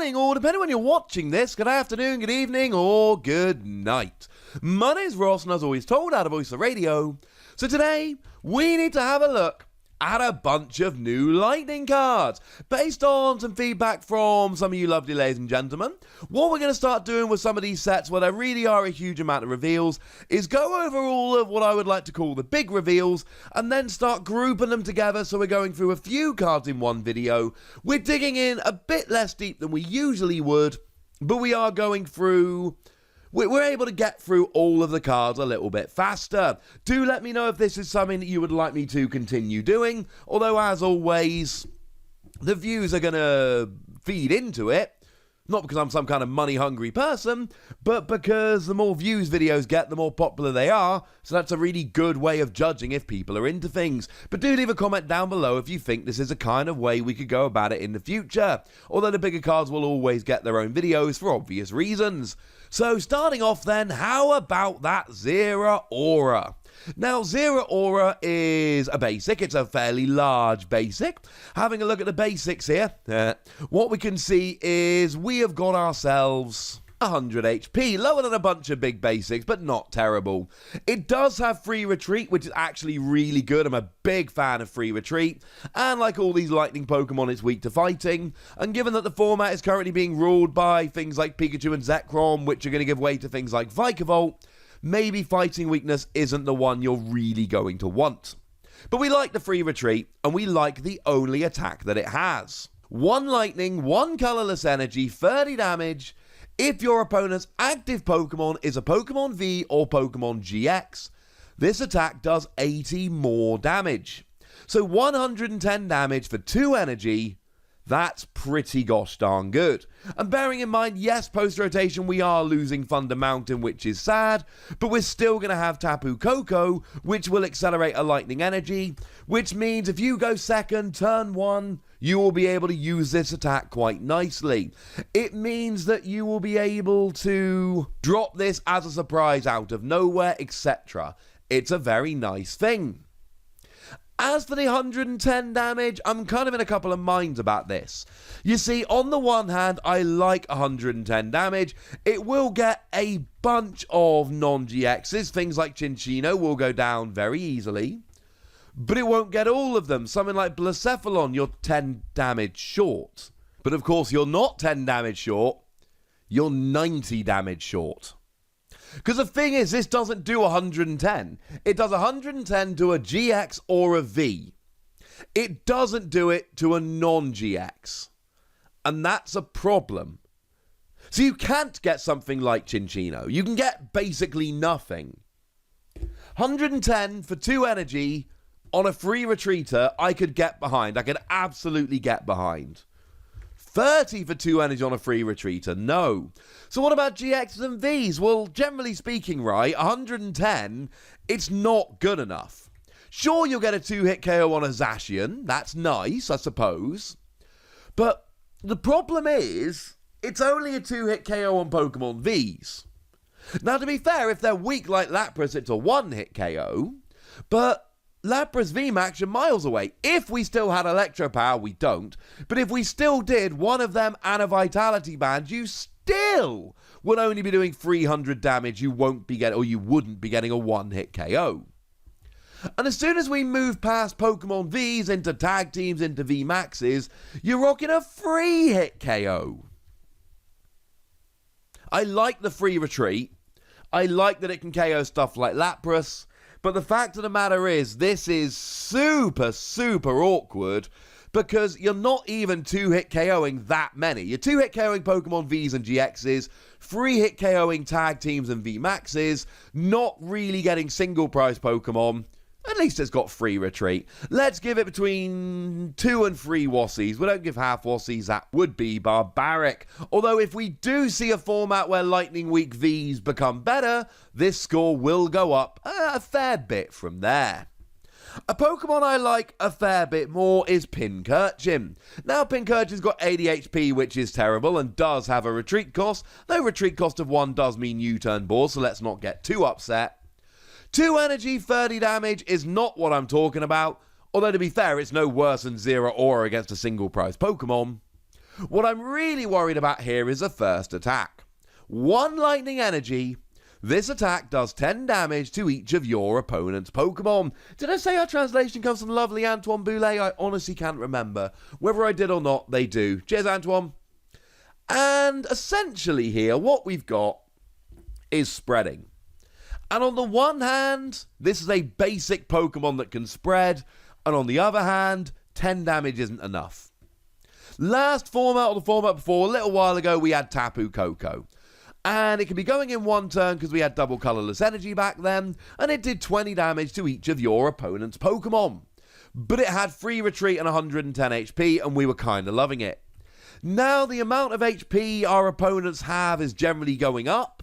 morning, or depending when you're watching this, good afternoon, good evening, or good night. My name's Ross, and as always told, out of Voice of Radio. So today, we need to have a look at a bunch of new Lightning cards. Based on some feedback from some of you lovely ladies and gentlemen, what we're going to start doing with some of these sets where there really are a huge amount of reveals is go over all of what I would like to call the big reveals and then start grouping them together, so we're going through a few cards in one video. We're digging in a bit less deep than we usually would, but we are going through... We're able to get through all of the cards a little bit faster. Do let me know if this is something that you would like me to continue doing. Although, as always, the views are going to feed into it. Not because I'm some kind of money-hungry person, but because the more views videos get, the more popular they are. So that's a really good way of judging if people are into things. But do leave a comment down below if you think this is a kind of way we could go about it in the future. Although the bigger cards will always get their own videos for obvious reasons. So starting off then, how about that Zeraora? Now, Zeraora is a basic. It's a fairly large basic. Having a look at the basics here, what we can see is we have got ourselves 100 HP, lower than a bunch of big basics, but not terrible. It does have free retreat, which is actually really good. I'm a big fan of free retreat, and like all these Lightning Pokemon, it's weak to fighting, and given that the format is currently being ruled by things like Pikachu and Zekrom, which are going to give way to things like Vikavolt, maybe fighting weakness isn't the one you're really going to want. But we like the free retreat, and we like the only attack that it has. 1 lightning, 1 colorless energy, 30 damage. If your opponent's active Pokemon is a Pokemon V or Pokemon GX, this attack does 80 more damage. So 110 damage for 2 energy. That's pretty gosh darn good. And bearing in mind, yes, post-rotation we are losing Thunder Mountain, which is sad, but we're still going to have Tapu Koko, which will accelerate a Lightning Energy, which means if you go second, turn 1, you will be able to use this attack quite nicely. It means that you will be able to drop this as a surprise out of nowhere, etc. It's a very nice thing. As for the 110 damage, I'm kind of in a couple of minds about this. You see, on the one hand, I like 110 damage. It will get a bunch of non-GXs. Things like Chinchino will go down very easily. But it won't get all of them. Something like Blacephalon, you're 10 damage short. But of course, you're not 10 damage short. You're 90 damage short. Because the thing is, this doesn't do 110. It does 110 to a GX or a V. It doesn't do it to a non-GX. And that's a problem. So you can't get something like Chinchino. You can get basically nothing. 110 for 2 energy on a free retreater, I could get behind. I could absolutely get behind. 30 for 2 energy on a free retreater, no. So what about GXs and Vs? Well, generally speaking, right, 110, it's not good enough. Sure, you'll get a 2-hit KO on a Zacian. That's nice, I suppose. But the problem is, it's only a 2-hit KO on Pokemon Vs. Now, to be fair, if they're weak like Lapras, it's a 1-hit KO. But Lapras VMAX are miles away. If we still had Electro Power, we don't. But if we still did one of them and a Vitality Band, you still would only be doing 300 damage. You wouldn't be getting a 1-hit KO. And as soon as we move past Pokemon Vs into Tag Teams, into VMAXs, you're rocking a 3-hit KO. I like the free retreat. I like that it can KO stuff like Lapras. But the fact of the matter is, this is super, super awkward because you're not even 2-hit KOing that many. You're 2-hit KOing Pokemon Vs and GXs, 3-hit KOing Tag Teams and VMAXs, not really getting single prize Pokemon. At least it's got free retreat. Let's give it between 2 and 3 Wassies. We don't give half Wassies. That would be barbaric. Although if we do see a format where Lightning Week Vs become better, this score will go up a fair bit from there. A Pokemon I like a fair bit more is Pincurchin. Now, Pincurchin's got 80 HP, which is terrible, and does have a retreat cost, though retreat cost of 1 does mean U-turn ball, so let's not get too upset. 2 energy, 30 damage is not what I'm talking about, although to be fair, it's no worse than Zeraora against a single prize Pokemon. What I'm really worried about here is the first attack. 1 lightning energy. This attack does 10 damage to each of your opponent's Pokemon. Did I say our translation comes from lovely Antoine Boulet? I honestly can't remember. Whether I did or not, they do. Cheers, Antoine. And essentially here, what we've got is spreading. And on the one hand, this is a basic Pokemon that can spread. And on the other hand, 10 damage isn't enough. Last format, or the format before, a little while ago, we had Tapu Koko. And it can be going in one turn because we had double colourless energy back then, and it did 20 damage to each of your opponent's Pokemon. But it had free retreat and 110 HP, and we were kind of loving it. Now the amount of HP our opponents have is generally going up.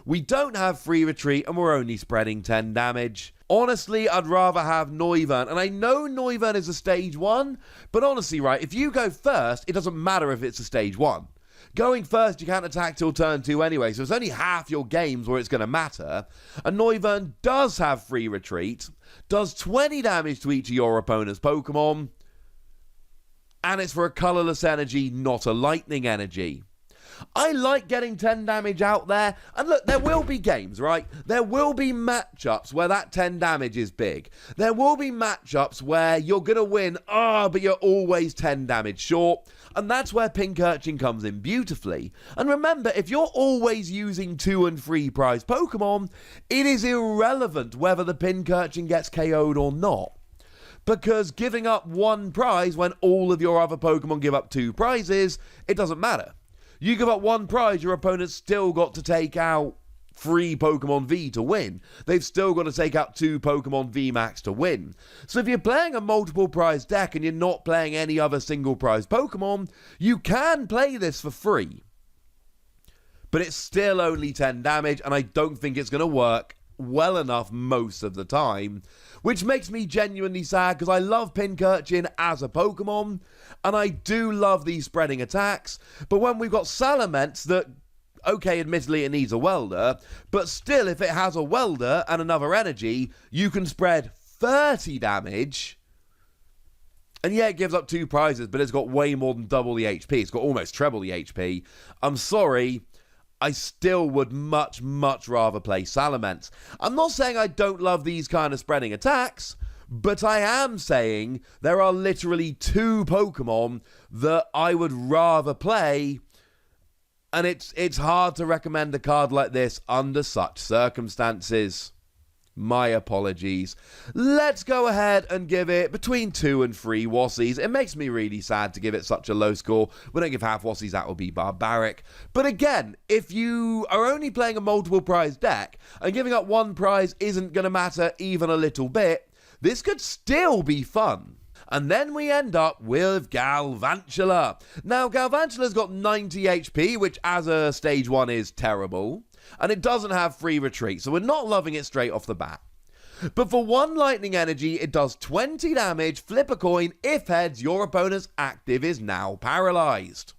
We don't have free retreat, and we're only spreading 10 damage. Honestly, I'd rather have Noivern, and I know Noivern is a stage 1, but honestly, right, if you go first, it doesn't matter if it's a stage 1. Going first, you can't attack till turn 2 anyway, so it's only half your games where it's going to matter. And Noivern does have free retreat, does 20 damage to each of your opponent's Pokemon, and it's for a colourless energy, not a lightning energy. I like getting 10 damage out there, and look, there will be games, right? There will be matchups where that 10 damage is big. There will be matchups where you're going to win, but you're always 10 damage short, and that's where Pincurchin comes in beautifully. And remember, if you're always using 2 and 3 prize Pokemon, it is irrelevant whether the Pincurchin gets KO'd or not. Because giving up 1 prize when all of your other Pokemon give up 2 prizes, it doesn't matter. You give up 1 prize, your opponent's still got to take out 3 Pokemon V to win. They've still got to take out 2 Pokemon V Max to win. So if you're playing a multiple prize deck and you're not playing any other single prize Pokemon, you can play this for free. But it's still only 10 damage, and I don't think it's going to work well enough most of the time, which makes me genuinely sad because I love Pincurchin as a Pokemon, and I do love these spreading attacks, but when we've got Salamence that, okay, admittedly it needs a welder, but still if it has a welder and another energy, you can spread 30 damage, and yeah, it gives up 2 prizes, but it's got way more than double the HP, it's got almost treble the HP. I'm sorry, I still would much, much rather play Salamence. I'm not saying I don't love these kind of spreading attacks, but I am saying there are literally 2 Pokemon that I would rather play, and it's hard to recommend a card like this under such circumstances. My apologies. Let's go ahead and give it between 2 and 3 Wassies. It makes me really sad to give it such a low score. We don't give half Wassies, that would be barbaric. But again, if you are only playing a multiple prize deck and giving up 1 prize isn't going to matter even a little bit, this could still be fun. And then we end up with Galvantula. Now, Galvantula's got 90 HP, which as a stage 1 is terrible. And it doesn't have free retreat, so we're not loving it straight off the bat. But for 1 lightning energy, it does 20 damage, flip a coin, if heads, your opponent's active is now paralyzed.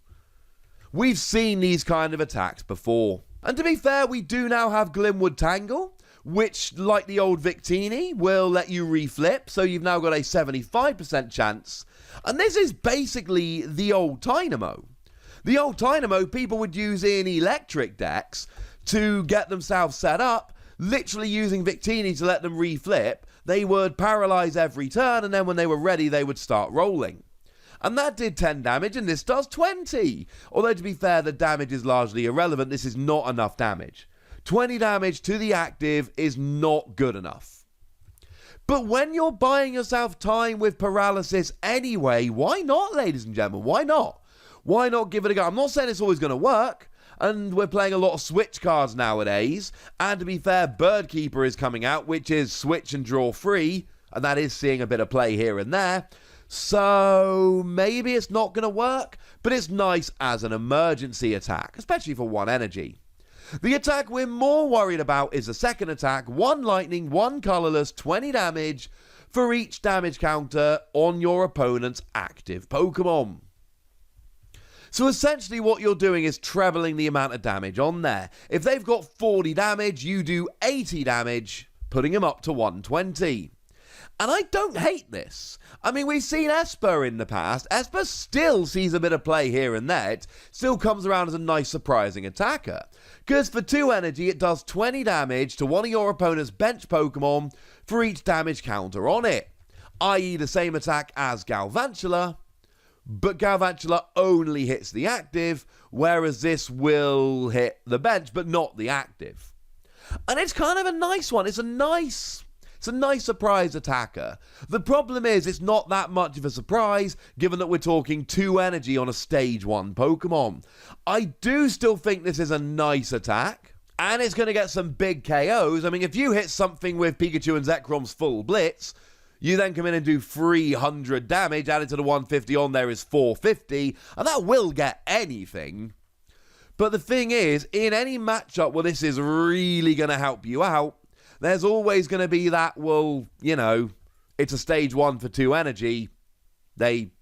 We've seen these kind of attacks before. And to be fair, we do now have Glimwood Tangle, which, like the old Victini, will let you reflip, so you've now got a 75% chance. And this is basically the old Tynamo. The old Tynamo people would use in electric decks to get themselves set up, literally using Victini to let them reflip. They would paralyze every turn, and then when they were ready, they would start rolling. And that did 10 damage, and this does 20. Although, to be fair, the damage is largely irrelevant. This is not enough damage. 20 damage to the active is not good enough. But when you're buying yourself time with paralysis anyway, why not, ladies and gentlemen? Why not? Why not give it a go? I'm not saying it's always going to work, and we're playing a lot of switch cards nowadays, and to be fair, Birdkeeper is coming out, which is switch and draw free, and that is seeing a bit of play here and there, so maybe it's not going to work, but it's nice as an emergency attack, especially for 1 energy. The attack we're more worried about is the second attack, 1 lightning, 1 colourless, 20 damage for each damage counter on your opponent's active Pokemon. So essentially what you're doing is trebling the amount of damage on there. If they've got 40 damage, you do 80 damage, putting them up to 120. And I don't hate this. I mean, we've seen Esper in the past. Esper still sees a bit of play here and there. It still comes around as a nice, surprising attacker. Because for 2 energy, it does 20 damage to one of your opponent's bench Pokemon for each damage counter on it. I.e. the same attack as Galvantula, but Galvantula only hits the active, whereas this will hit the bench, but not the active. And it's kind of a nice one. It's a nice surprise attacker. The problem is it's not that much of a surprise, given that we're talking 2 energy on a stage 1 Pokemon. I do still think this is a nice attack, and it's going to get some big KOs. I mean, if you hit something with Pikachu and Zekrom's full blitz, you then come in and do 300 damage, added to the 150 on there is 450, and that will get anything. But the thing is, in any matchup where this is really going to help you out, there's always going to be that, well, you know, it's a stage 1 for 2 energy. They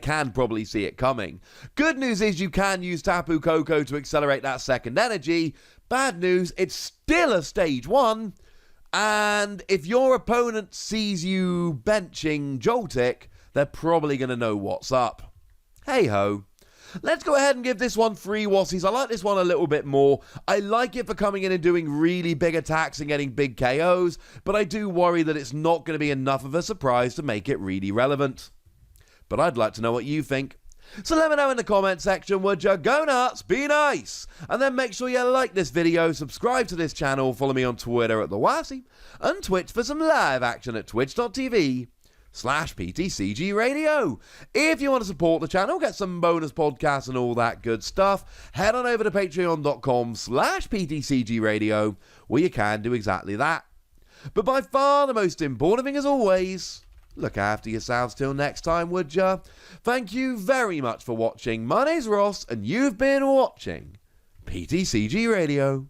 can probably see it coming. Good news is you can use Tapu Koko to accelerate that second energy. Bad news, it's still a stage 1. And if your opponent sees you benching Joltik, they're probably going to know what's up. Hey ho. Let's go ahead and give this one 3 Wassies. I like this one a little bit more. I like it for coming in and doing really big attacks and getting big KOs, but I do worry that it's not going to be enough of a surprise to make it really relevant. But I'd like to know what you think. So let me know in the comment section, would you? Go nuts, be nice, and then make sure you like this video, subscribe to this channel, follow me on Twitter at @TheWassie, and Twitch for some live action at twitch.tv/PTCG Radio. If you want to support the channel, get some bonus podcasts and all that good stuff, head on over to patreon.com/PTCG Radio, where you can do exactly that. But by far the most important thing, as always, look after yourselves till next time, would ya? Thank you very much for watching. My name's Ross, and you've been watching PTCG Radio.